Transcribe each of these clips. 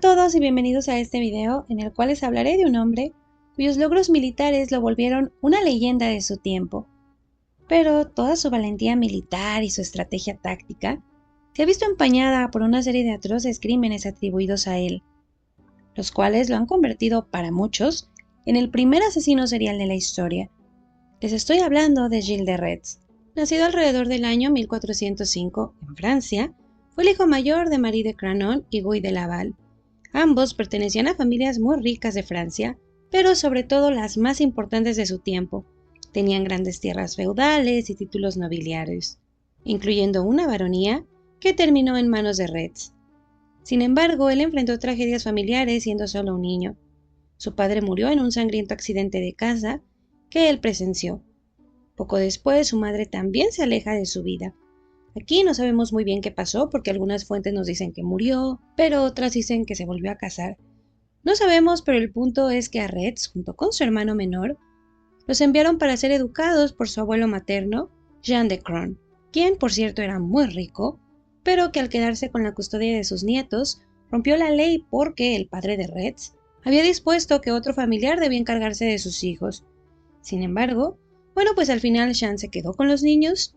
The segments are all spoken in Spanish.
a todos y bienvenidos a este video en el cual les hablaré de un hombre cuyos logros militares lo volvieron una leyenda de su tiempo. Pero toda su valentía militar y su estrategia táctica se ha visto empañada por una serie de atroces crímenes atribuidos a él, los cuales lo han convertido para muchos en el primer asesino serial de la historia. Les estoy hablando de Gilles de Retz. Nacido alrededor del año 1405 en Francia, fue el hijo mayor de Marie de Cranon y Guy de Laval. Ambos pertenecían a familias muy ricas de Francia, pero sobre todo las más importantes de su tiempo. Tenían grandes tierras feudales y títulos nobiliarios, incluyendo una baronía que terminó en manos de Retz. Sin embargo, él enfrentó tragedias familiares siendo solo un niño. Su padre murió en un sangriento accidente de caza que él presenció. Poco después, su madre también se aleja de su vida. Aquí no sabemos muy bien qué pasó porque algunas fuentes nos dicen que murió, pero otras dicen que se volvió a casar. No sabemos, pero el punto es que a Retz, junto con su hermano menor, los enviaron para ser educados por su abuelo materno, Jean de Cron, quien por cierto era muy rico, pero que al quedarse con la custodia de sus nietos, rompió la ley porque el padre de Retz había dispuesto que otro familiar debía encargarse de sus hijos. Sin embargo, pues al final Jean se quedó con los niños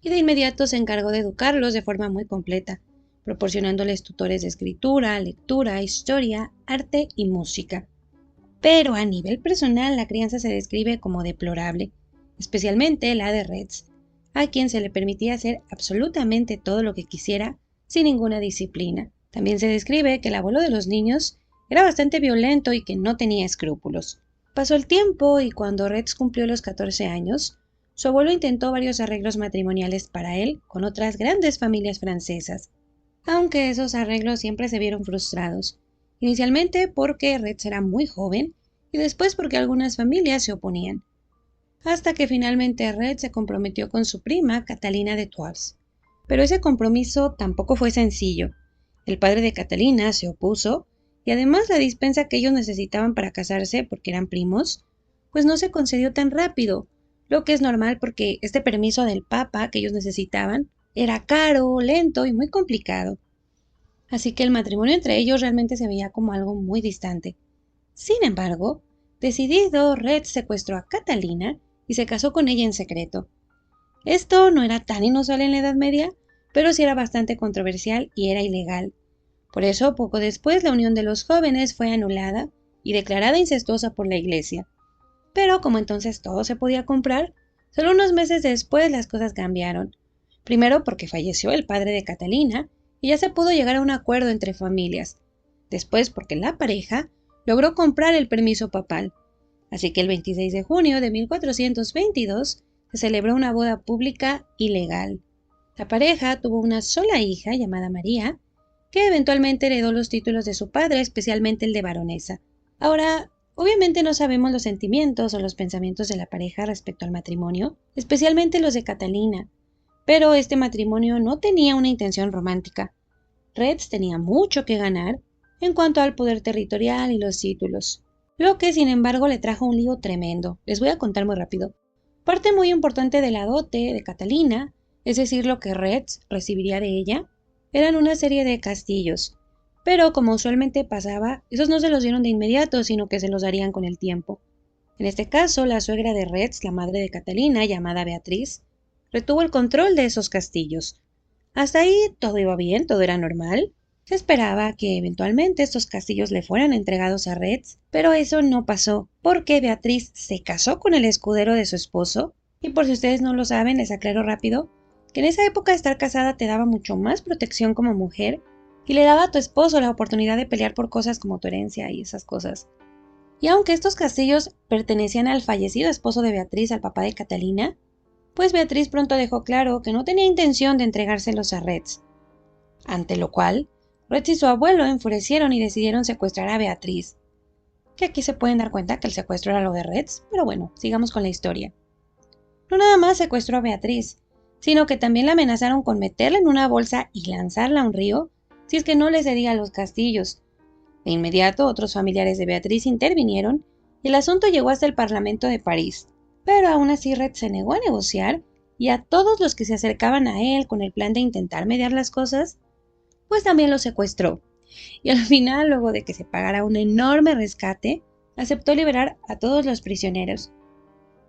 y de inmediato se encargó de educarlos de forma muy completa, proporcionándoles tutores de escritura, lectura, historia, arte y música. Pero a nivel personal la crianza se describe como deplorable, especialmente la de Retz, a quien se le permitía hacer absolutamente todo lo que quisiera sin ninguna disciplina. También se describe que el abuelo de los niños era bastante violento y que no tenía escrúpulos. Pasó el tiempo y cuando Retz cumplió los 14 años, su abuelo intentó varios arreglos matrimoniales para él con otras grandes familias francesas, aunque esos arreglos siempre se vieron frustrados, inicialmente porque Retz era muy joven y después porque algunas familias se oponían, hasta que finalmente Retz se comprometió con su prima Catalina de Troyes. Pero ese compromiso tampoco fue sencillo. El padre de Catalina se opuso y además la dispensa que ellos necesitaban para casarse, porque eran primos, pues no se concedió tan rápido, lo que es normal porque este permiso del Papa que ellos necesitaban era caro, lento y muy complicado. Así que el matrimonio entre ellos realmente se veía como algo muy distante. Sin embargo, decidido, Retz secuestró a Catalina y se casó con ella en secreto. Esto no era tan inusual en la Edad Media, pero sí era bastante controversial y era ilegal. Por eso, poco después, la unión de los jóvenes fue anulada y declarada incestuosa por la Iglesia. Pero como entonces todo se podía comprar, solo unos meses después las cosas cambiaron. Primero porque falleció el padre de Catalina y ya se pudo llegar a un acuerdo entre familias. Después porque la pareja logró comprar el permiso papal. Así que el 26 de junio de 1422 se celebró una boda pública y legal. La pareja tuvo una sola hija llamada María, que eventualmente heredó los títulos de su padre, especialmente el de baronesa. Ahora, obviamente no sabemos los sentimientos o los pensamientos de la pareja respecto al matrimonio, especialmente los de Catalina, pero este matrimonio no tenía una intención romántica. Retz tenía mucho que ganar en cuanto al poder territorial y los títulos, lo que sin embargo le trajo un lío tremendo. Les voy a contar muy rápido. Parte muy importante de la dote de Catalina, es decir, lo que Retz recibiría de ella, eran una serie de castillos. Pero, como usualmente pasaba, esos no se los dieron de inmediato, sino que se los darían con el tiempo. En este caso, la suegra de Retz, la madre de Catalina, llamada Beatriz, retuvo el control de esos castillos. Hasta ahí todo iba bien, todo era normal. Se esperaba que eventualmente estos castillos le fueran entregados a Retz, pero eso no pasó, porque Beatriz se casó con el escudero de su esposo, y por si ustedes no lo saben, les aclaro rápido, que en esa época estar casada te daba mucho más protección como mujer, y le daba a tu esposo la oportunidad de pelear por cosas como tu herencia y esas cosas. Y aunque estos castillos pertenecían al fallecido esposo de Beatriz, al papá de Catalina, pues Beatriz pronto dejó claro que no tenía intención de entregárselos a Retz. Ante lo cual, Retz y su abuelo enfurecieron y decidieron secuestrar a Beatriz. Que aquí se pueden dar cuenta que el secuestro era lo de Retz, pero bueno, sigamos con la historia. No nada más secuestró a Beatriz, sino que también la amenazaron con meterla en una bolsa y lanzarla a un río si es que no le cedía los castillos. De inmediato, otros familiares de Beatriz intervinieron y el asunto llegó hasta el Parlamento de París. Pero aún así Retz se negó a negociar y a todos los que se acercaban a él con el plan de intentar mediar las cosas, pues también los secuestró. y al final, luego de que se pagara un enorme rescate, aceptó liberar a todos los prisioneros.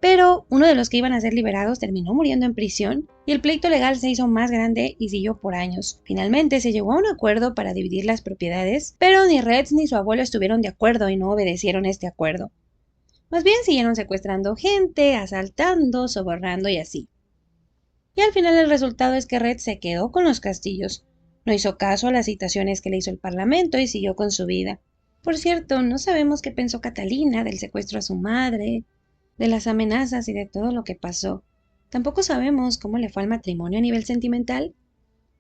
Pero uno de los que iban a ser liberados terminó muriendo en prisión y el pleito legal se hizo más grande y siguió por años. Finalmente se llegó a un acuerdo para dividir las propiedades, pero ni Retz ni su abuelo estuvieron de acuerdo y no obedecieron este acuerdo. Más bien siguieron secuestrando gente, asaltando, sobornando y así. Y al final el resultado es que Retz se quedó con los castillos. No hizo caso a las citaciones que le hizo el parlamento y siguió con su vida. Por cierto, no sabemos qué pensó Catalina del secuestro a su madre, de las amenazas y de todo lo que pasó. Tampoco sabemos cómo le fue al matrimonio a nivel sentimental,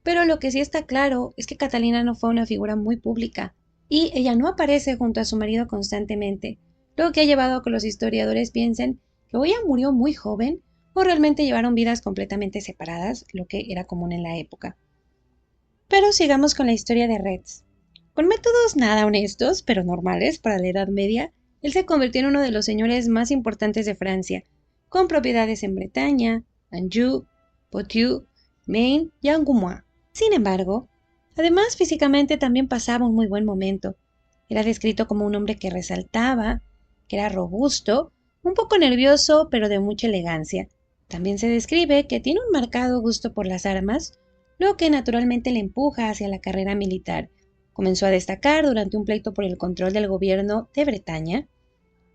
pero lo que sí está claro es que Catalina no fue una figura muy pública, y ella no aparece junto a su marido constantemente, lo que ha llevado a que los historiadores piensen que o ella murió muy joven o realmente llevaron vidas completamente separadas, lo que era común en la época. Pero sigamos con la historia de Retz. Con métodos nada honestos, pero normales para la Edad Media, él se convirtió en uno de los señores más importantes de Francia, con propiedades en Bretaña, Anjou, Poitou, Maine y Angoumois. Sin embargo, además físicamente también pasaba un muy buen momento. Era descrito como un hombre que resaltaba, que era robusto, un poco nervioso, pero de mucha elegancia. También se describe que tiene un marcado gusto por las armas, lo que naturalmente le empuja hacia la carrera militar. Comenzó a destacar durante un pleito por el control del gobierno de Bretaña,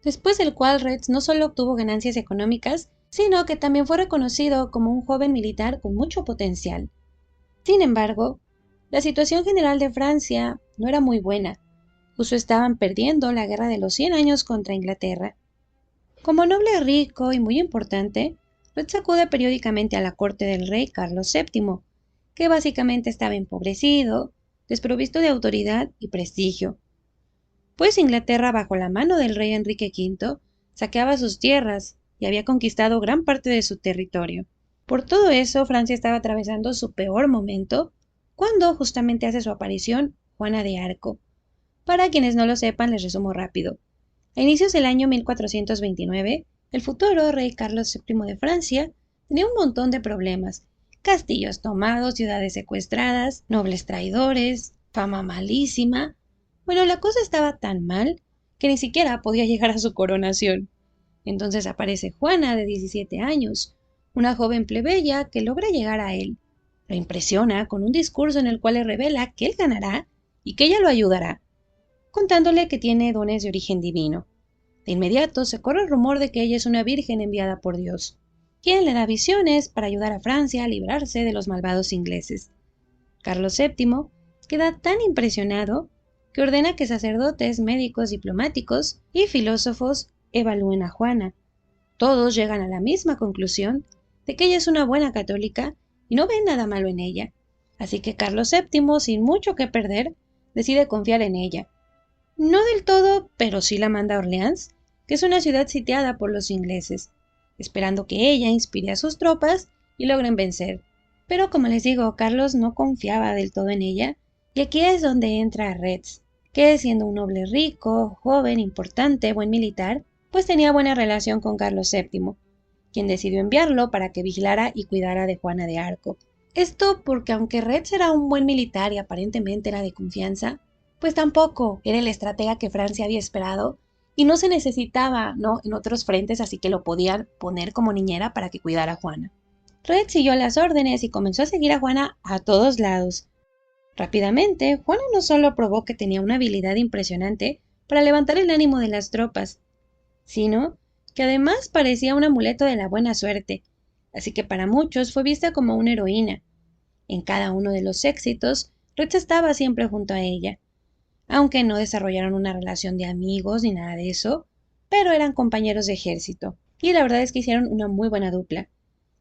después del cual Retz no solo obtuvo ganancias económicas, sino que también fue reconocido como un joven militar con mucho potencial. Sin embargo, la situación general de Francia no era muy buena. Justo estaban perdiendo la guerra de los 100 años contra Inglaterra. Como noble rico y muy importante, Retz acude periódicamente a la corte del rey Carlos VII, que básicamente estaba empobrecido, desprovisto de autoridad y prestigio, pues Inglaterra, bajo la mano del rey Enrique V, saqueaba sus tierras y había conquistado gran parte de su territorio. Por todo eso, Francia estaba atravesando su peor momento cuando justamente hace su aparición Juana de Arco. Para quienes no lo sepan, les resumo rápido. A inicios del año 1429, el futuro rey Carlos VII de Francia tenía un montón de problemas: castillos tomados, ciudades secuestradas, nobles traidores, fama malísima. Bueno, la cosa estaba tan mal que ni siquiera podía llegar a su coronación. Entonces aparece Juana, de 17 años, una joven plebeya que logra llegar a él. Lo impresiona con un discurso en el cual le revela que él ganará y que ella lo ayudará, contándole que tiene dones de origen divino. De inmediato se corre el rumor de que ella es una virgen enviada por Dios, quien le da visiones para ayudar a Francia a librarse de los malvados ingleses. Carlos VII queda tan impresionado que ordena que sacerdotes, médicos, diplomáticos y filósofos evalúen a Juana. Todos llegan a la misma conclusión de que ella es una buena católica y no ven nada malo en ella. Así que Carlos VII, sin mucho que perder, decide confiar en ella. No del todo, pero sí la manda a Orleans, que es una ciudad sitiada por los ingleses, esperando que ella inspire a sus tropas y logren vencer. Pero como les digo, Carlos no confiaba del todo en ella, y aquí es donde entra Retz, que siendo un noble rico, joven, importante, buen militar, pues tenía buena relación con Carlos VII, quien decidió enviarlo para que vigilara y cuidara de Juana de Arco. Esto porque aunque Retz era un buen militar y aparentemente era de confianza, pues tampoco era el estratega que Francia había esperado y no se necesitaba, ¿no?, en otros frentes, así que lo podían poner como niñera para que cuidara a Juana. Retz siguió las órdenes y comenzó a seguir a Juana a todos lados. Rápidamente, Juana no solo probó que tenía una habilidad impresionante para levantar el ánimo de las tropas, sino que además parecía un amuleto de la buena suerte, así que para muchos fue vista como una heroína. En cada uno de los éxitos, Retz estaba siempre junto a ella, aunque no desarrollaron una relación de amigos ni nada de eso, pero eran compañeros de ejército, y la verdad es que hicieron una muy buena dupla.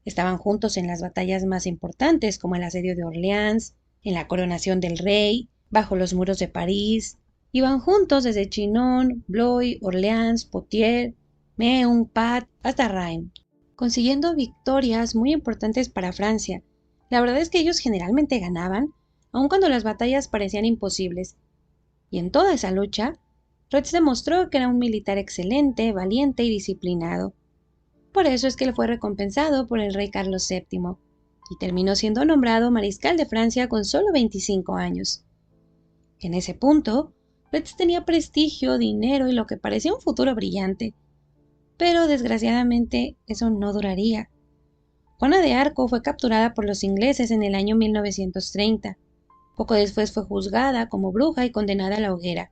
Estaban juntos en las batallas más importantes, como el asedio de Orleans, en la coronación del rey, bajo los muros de París. Iban juntos desde Chinon, Blois, Orleans, Poitiers, Meun, Pat, hasta Reims, consiguiendo victorias muy importantes para Francia. La verdad es que ellos generalmente ganaban, aun cuando las batallas parecían imposibles. Y en toda esa lucha, Retz demostró que era un militar excelente, valiente y disciplinado. Por eso es que le fue recompensado por el rey Carlos VII, y terminó siendo nombrado mariscal de Francia con solo 25 años. En ese punto, Retz tenía prestigio, dinero y lo que parecía un futuro brillante. Pero desgraciadamente eso no duraría. Juana de Arco fue capturada por los ingleses en el año 1930. Poco después fue juzgada como bruja y condenada a la hoguera,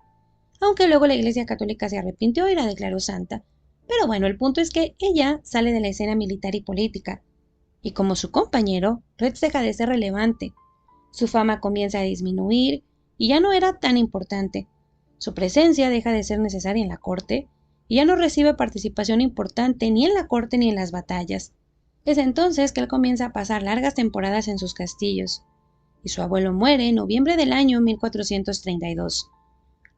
aunque luego la Iglesia Católica se arrepintió y la declaró santa. Pero bueno, el punto es que ella sale de la escena militar y política, y como su compañero, Retz deja de ser relevante. Su fama comienza a disminuir y ya no era tan importante. Su presencia deja de ser necesaria en la corte y ya no recibe participación importante ni en la corte ni en las batallas. Es entonces que él comienza a pasar largas temporadas en sus castillos, y su abuelo muere en noviembre del año 1432.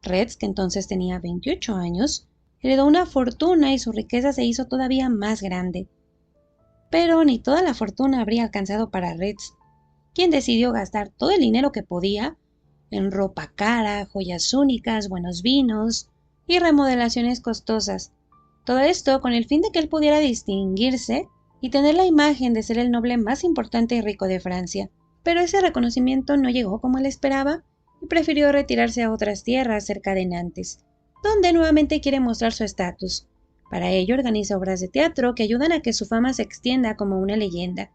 Retz, que entonces tenía 28 años, heredó una fortuna y su riqueza se hizo todavía más grande. Pero ni toda la fortuna habría alcanzado para Retz, quien decidió gastar todo el dinero que podía en ropa cara, joyas únicas, buenos vinos y remodelaciones costosas. Todo esto con el fin de que él pudiera distinguirse y tener la imagen de ser el noble más importante y rico de Francia. Pero ese reconocimiento no llegó como él esperaba y prefirió retirarse a otras tierras cerca de Nantes, donde nuevamente quiere mostrar su estatus. Para ello organiza obras de teatro que ayudan a que su fama se extienda como una leyenda.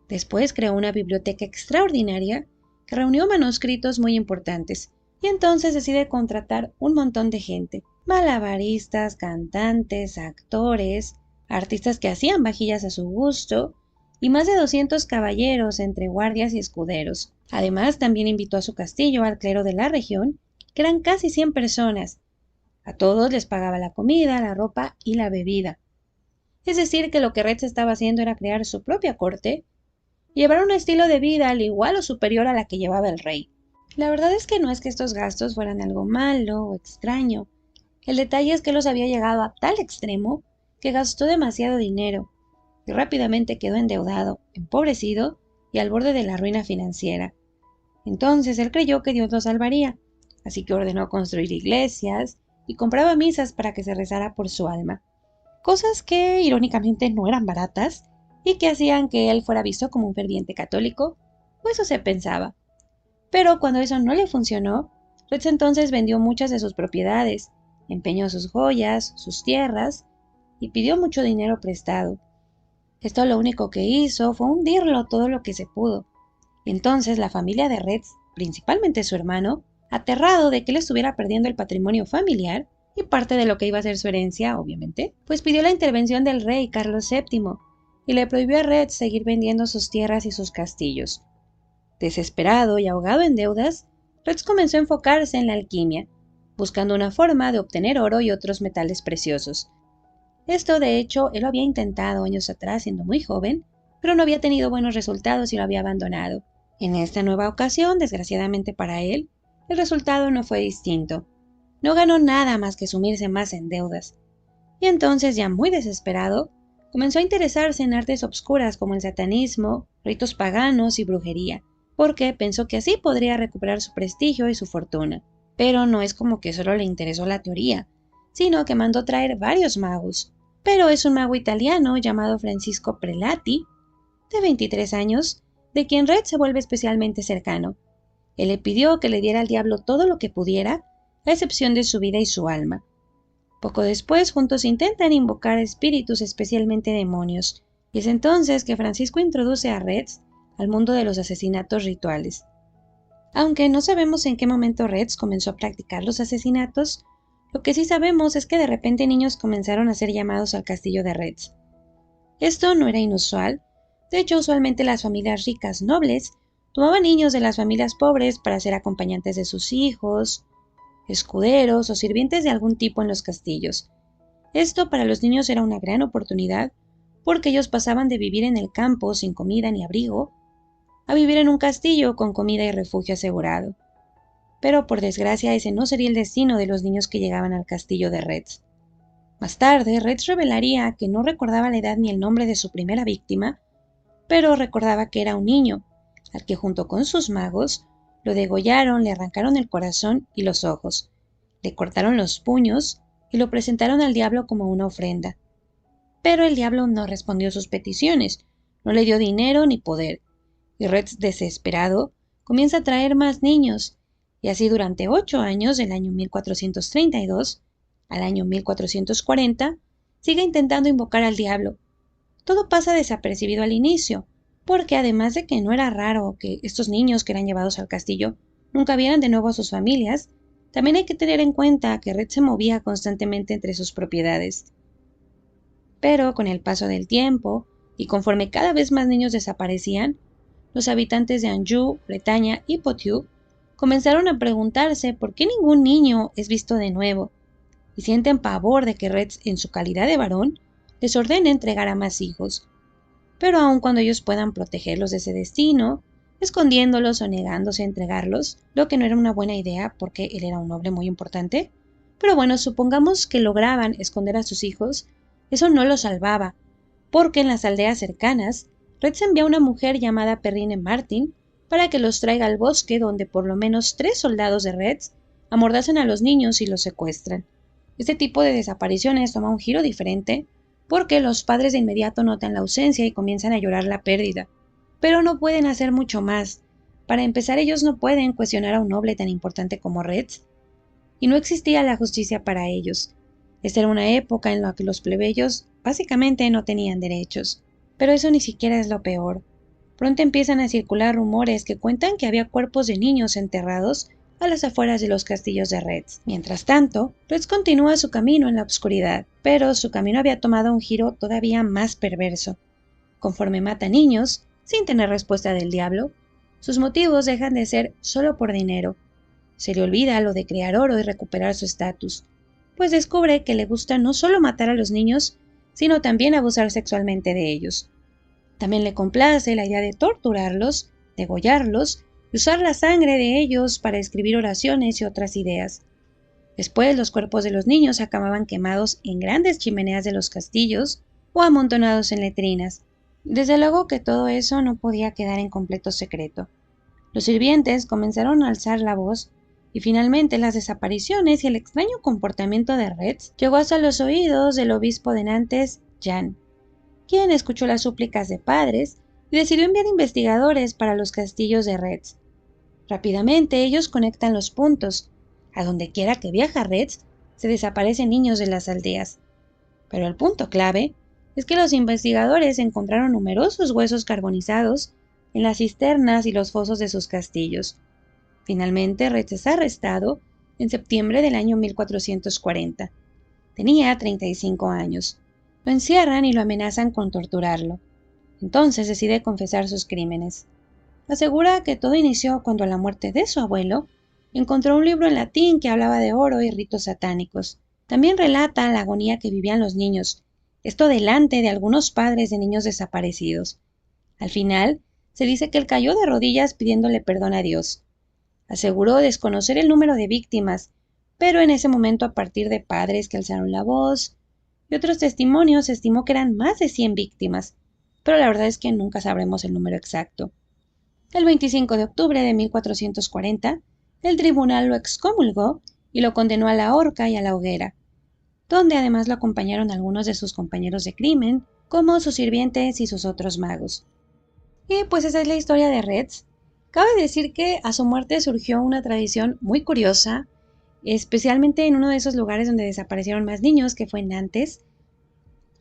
Después creó una biblioteca extraordinaria que reunió manuscritos muy importantes, y entonces decide contratar un montón de gente, malabaristas, cantantes, actores, artistas que hacían vajillas a su gusto, y más de 200 caballeros entre guardias y escuderos. Además, también invitó a su castillo al clero de la región, que eran casi 100 personas. A todos les pagaba la comida, la ropa y la bebida. Es decir, que lo que Retz estaba haciendo era crear su propia corte y llevar un estilo de vida al igual o superior a la que llevaba el rey. La verdad es que no es que estos gastos fueran algo malo o extraño. El detalle es que los había llegado a tal extremo que gastó demasiado dinero y rápidamente quedó endeudado, empobrecido y al borde de la ruina financiera. Entonces él creyó que Dios lo salvaría, así que ordenó construir iglesias y compraba misas para que se rezara por su alma. Cosas que irónicamente no eran baratas y que hacían que él fuera visto como un ferviente católico, o eso se pensaba. Pero cuando eso no le funcionó, Retz entonces vendió muchas de sus propiedades, empeñó sus joyas, sus tierras y pidió mucho dinero prestado. Esto lo único que hizo fue hundirlo todo lo que se pudo. Entonces la familia de Retz, principalmente su hermano, aterrado de que él estuviera perdiendo el patrimonio familiar y parte de lo que iba a ser su herencia, obviamente, pues pidió la intervención del rey Carlos VII y le prohibió a Retz seguir vendiendo sus tierras y sus castillos. Desesperado y ahogado en deudas, Retz comenzó a enfocarse en la alquimia, buscando una forma de obtener oro y otros metales preciosos. Esto, de hecho, él lo había intentado años atrás siendo muy joven, pero no había tenido buenos resultados y lo había abandonado. En esta nueva ocasión, desgraciadamente para él, el resultado no fue distinto. No ganó nada más que sumirse más en deudas. Y entonces, ya muy desesperado, comenzó a interesarse en artes obscuras como el satanismo, ritos paganos y brujería, porque pensó que así podría recuperar su prestigio y su fortuna. Pero no es como que solo le interesó la teoría, sino que mandó traer varios magos. Pero es un mago italiano llamado Francisco Prelati, de 23 años, de quien Retz se vuelve especialmente cercano. Él le pidió que le diera al diablo todo lo que pudiera, a excepción de su vida y su alma. Poco después, juntos intentan invocar espíritus, especialmente demonios, y es entonces que Francisco introduce a Retz al mundo de los asesinatos rituales. Aunque no sabemos en qué momento Retz comenzó a practicar los asesinatos, lo que sí sabemos es que de repente niños comenzaron a ser llamados al castillo de Retz. Esto no era inusual. De hecho, usualmente las familias ricas nobles tomaban niños de las familias pobres para ser acompañantes de sus hijos, escuderos o sirvientes de algún tipo en los castillos. Esto para los niños era una gran oportunidad porque ellos pasaban de vivir en el campo sin comida ni abrigo a vivir en un castillo con comida y refugio asegurado. Pero por desgracia ese no sería el destino de los niños que llegaban al castillo de Retz. Más tarde, Retz revelaría que no recordaba la edad ni el nombre de su primera víctima, pero recordaba que era un niño, al que junto con sus magos lo degollaron, le arrancaron el corazón y los ojos, le cortaron los puños y lo presentaron al diablo como una ofrenda. Pero el diablo no respondió sus peticiones, no le dio dinero ni poder, y Retz, desesperado, comienza a traer más niños, Y así durante 8 años, del año 1432 al año 1440, sigue intentando invocar al diablo. Todo pasa desapercibido al inicio, porque además de que no era raro que estos niños que eran llevados al castillo nunca vieran de nuevo a sus familias, también hay que tener en cuenta que Red se movía constantemente entre sus propiedades. Pero con el paso del tiempo, y conforme cada vez más niños desaparecían, los habitantes de Anjou, Bretaña y Poitou comenzaron a preguntarse por qué ningún niño es visto de nuevo, y sienten pavor de que Red, en su calidad de varón, les ordene entregar a más hijos. Pero aun cuando ellos puedan protegerlos de ese destino, escondiéndolos o negándose a entregarlos, lo que no era una buena idea porque él era un noble muy importante, pero bueno, supongamos que lograban esconder a sus hijos, eso no los salvaba, porque en las aldeas cercanas, Red envía a una mujer llamada Perrine Martin para que los traiga al bosque donde por lo menos 3 soldados de Red amordazan a los niños y los secuestran. Este tipo de desapariciones toma un giro diferente porque los padres de inmediato notan la ausencia y comienzan a llorar la pérdida, pero no pueden hacer mucho más. Para empezar, ellos no pueden cuestionar a un noble tan importante como Red, y no existía la justicia para ellos. Esta era una época en la que los plebeyos básicamente no tenían derechos. Pero eso ni siquiera es lo peor. Pronto empiezan a circular rumores que cuentan que había cuerpos de niños enterrados a las afueras de los castillos de Retz. Mientras tanto, Retz continúa su camino en la oscuridad, pero su camino había tomado un giro todavía más perverso. Conforme mata niños, sin tener respuesta del diablo, sus motivos dejan de ser solo por dinero. Se le olvida lo de crear oro y recuperar su estatus, pues descubre que le gusta no solo matar a los niños, sino también abusar sexualmente de ellos. También le complace la idea de torturarlos, degollarlos y usar la sangre de ellos para escribir oraciones y otras ideas. Después, los cuerpos de los niños acababan quemados en grandes chimeneas de los castillos o amontonados en letrinas. Desde luego que todo eso no podía quedar en completo secreto. Los sirvientes comenzaron a alzar la voz y finalmente las desapariciones y el extraño comportamiento de Retz llegó hasta los oídos del obispo de Nantes, Jan, quien escuchó las súplicas de padres y decidió enviar investigadores para los castillos de Retz. Rápidamente ellos conectan los puntos. A donde quiera que viaja Retz, se desaparecen niños de las aldeas. Pero el punto clave es que los investigadores encontraron numerosos huesos carbonizados en las cisternas y los fosos de sus castillos. Finalmente, Retz es arrestado en septiembre del año 1440. Tenía 35 años. Lo encierran y lo amenazan con torturarlo. Entonces decide confesar sus crímenes. Asegura que todo inició cuando a la muerte de su abuelo encontró un libro en latín que hablaba de oro y ritos satánicos. También relata la agonía que vivían los niños, esto delante de algunos padres de niños desaparecidos. Al final, se dice que él cayó de rodillas pidiéndole perdón a Dios. Aseguró desconocer el número de víctimas, pero en ese momento, a partir de padres que alzaron la voz y otros testimonios, se estimó que eran más de 100 víctimas, pero la verdad es que nunca sabremos el número exacto. El 25 de octubre de 1440, el tribunal lo excomulgó y lo condenó a la horca y a la hoguera, donde además lo acompañaron algunos de sus compañeros de crimen, como sus sirvientes y sus otros magos. Y pues esa es la historia de Retz. Cabe decir que a su muerte surgió una tradición muy curiosa, especialmente en uno de esos lugares donde desaparecieron más niños, que fue en Nantes,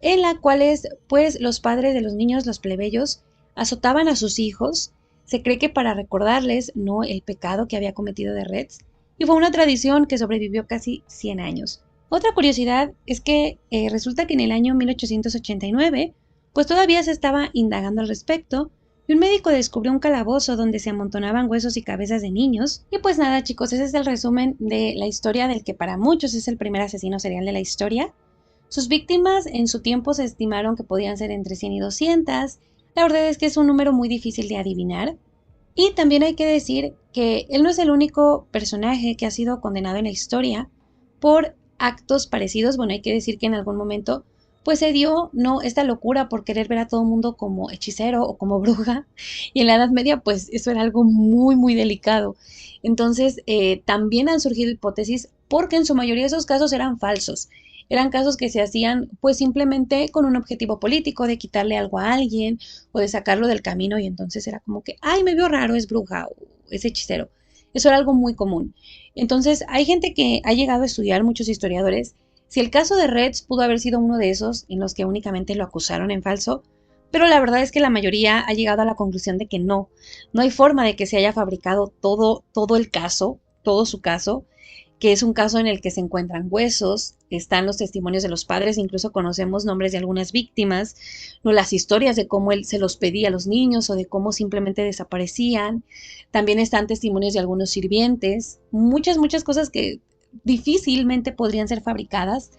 en la cual pues los padres de los niños, los plebeyos, azotaban a sus hijos. Se cree que para recordarles no el pecado que había cometido de Retz, y fue una tradición que sobrevivió casi 100 años. Otra curiosidad es que resulta que en el año 1889, pues todavía se estaba indagando al respecto, y un médico descubrió un calabozo donde se amontonaban huesos y cabezas de niños. Y pues nada, chicos, ese es el resumen de la historia del que para muchos es el primer asesino serial de la historia. Sus víctimas en su tiempo se estimaron que podían ser entre 100 y 200. La verdad es que es un número muy difícil de adivinar. Y también hay que decir que él no es el único personaje que ha sido condenado en la historia por actos parecidos. Bueno, hay que decir que en algún momento pues se dio esta locura por querer ver a todo el mundo como hechicero o como bruja, y en la Edad Media pues eso era algo muy muy delicado. Entonces también han surgido hipótesis, porque en su mayoría de esos casos eran falsos. Eran casos que se hacían pues simplemente con un objetivo político de quitarle algo a alguien o de sacarlo del camino, y entonces era como que, ay, me vio raro, es bruja o es hechicero. Eso era algo muy común. Entonces, hay gente que ha llegado a estudiar, muchos historiadores, si el caso de Retz pudo haber sido uno de esos en los que únicamente lo acusaron en falso, pero la verdad es que la mayoría ha llegado a la conclusión de que no, no hay forma de que se haya fabricado todo el caso, todo su caso, que es un caso en el que se encuentran huesos, están los testimonios de los padres, incluso conocemos nombres de algunas víctimas, no las historias de cómo él se los pedía a los niños o de cómo simplemente desaparecían. También están testimonios de algunos sirvientes, muchas cosas que difícilmente podrían ser fabricadas.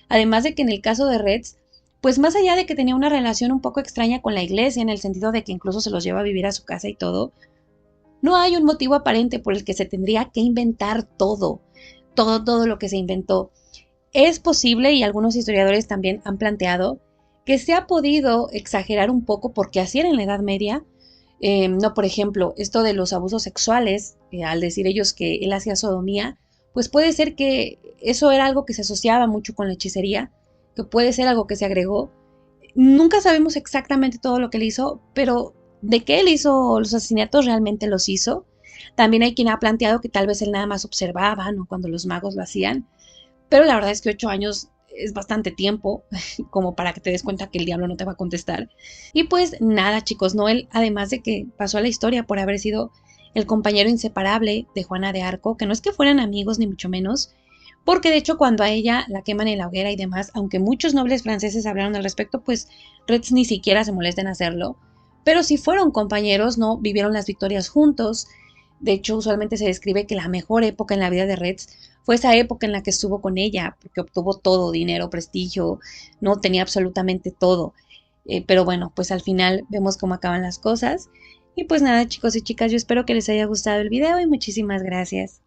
Además de que en el caso de Retz, pues más allá de que tenía una relación un poco extraña con la iglesia, en el sentido de que incluso se los lleva a vivir a su casa y todo, no hay un motivo aparente por el que se tendría que inventar todo lo que se inventó. Es posible, y algunos historiadores también han planteado, que se ha podido exagerar un poco porque así era en la Edad Media. No, por ejemplo, esto de los abusos sexuales, al decir ellos que él hacía sodomía, pues puede ser que eso era algo que se asociaba mucho con la hechicería, que puede ser algo que se agregó. Nunca sabemos exactamente todo lo que él hizo, pero de que él hizo los asesinatos realmente los hizo. También hay quien ha planteado que tal vez él nada más observaba, ¿no? Cuando los magos lo hacían, pero la verdad es que 8 años es bastante tiempo como para que te des cuenta que el diablo no te va a contestar. Y pues nada, chicos, Noel, además de que pasó a la historia por haber sido el compañero inseparable de Juana de Arco, que no es que fueran amigos ni mucho menos, porque de hecho cuando a ella la queman en la hoguera y demás, aunque muchos nobles franceses hablaron al respecto, pues Retz ni siquiera se molesta en hacerlo, pero si fueron compañeros, no vivieron las victorias juntos. De hecho, usualmente se describe que la mejor época en la vida de Retz fue esa época en la que estuvo con ella, porque obtuvo todo, dinero, prestigio, no tenía absolutamente todo. Pero bueno, pues al final vemos cómo acaban las cosas. Y pues nada, chicos y chicas, yo espero que les haya gustado el video y muchísimas gracias.